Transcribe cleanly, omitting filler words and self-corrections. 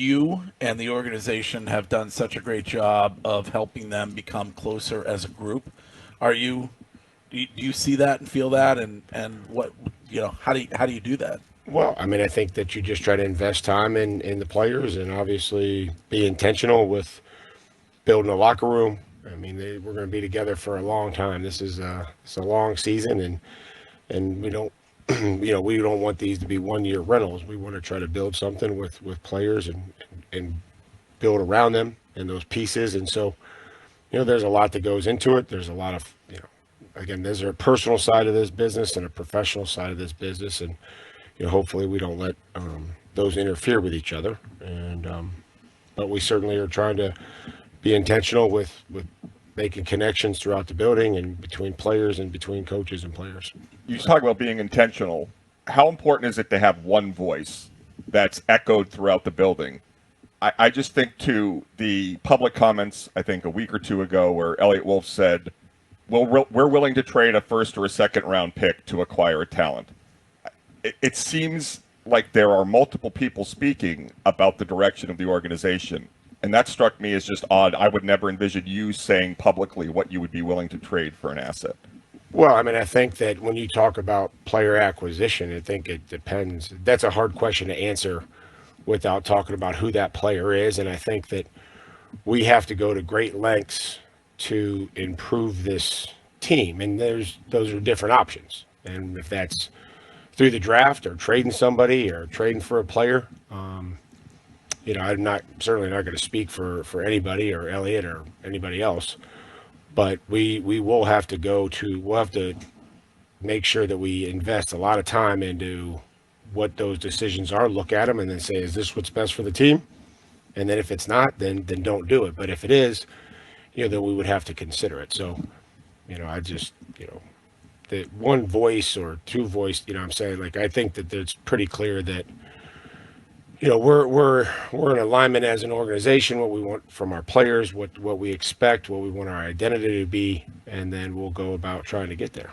you and the organization have done such a great job of helping them become closer as a group. Do you see that and feel that, and what, how do you do that? Well, I mean, I think that you just try to invest time in the players and obviously be intentional with building a locker room. I mean, we're going to be together for a long time. It's a long season, and we don't we don't want these to be 1 year rentals. We want to try to build something with players and build around them and those pieces. And so, there's a lot that goes into it. There's a lot of, again, there's a personal side of this business and a professional side of this business. And, hopefully we don't let those interfere with each other. And, but we certainly are trying to be intentional with making connections throughout the building and between players and between coaches and players. You talk about being intentional. How important is it to have one voice that's echoed throughout the building? I just think to the public comments, I think a week or two ago, where Elliot Wolf said, well, we're willing to trade a first or a second round pick to acquire a talent. It seems like there are multiple people speaking about the direction of the organization. And that struck me as just odd. I would never envision you saying publicly what you would be willing to trade for an asset. Well, I mean, I think that when you talk about player acquisition, I think it depends. That's a hard question to answer without talking about who that player is. And I think that we have to go to great lengths to improve this team. And those are different options. And if that's through the draft or trading somebody or trading for a player, I'm certainly not going to speak for anybody or Elliot or anybody else, but we will have to we'll have to make sure that we invest a lot of time into what those decisions are, look at them, and then say, is this what's best for the team? And then if it's not, then don't do it. But if it is, then we would have to consider it. So, the one voice or two voice, I'm saying, like, I think that it's pretty clear that, we're in alignment as an organization, what we want from our players, what we expect, what we want our identity to be, and then we'll go about trying to get there.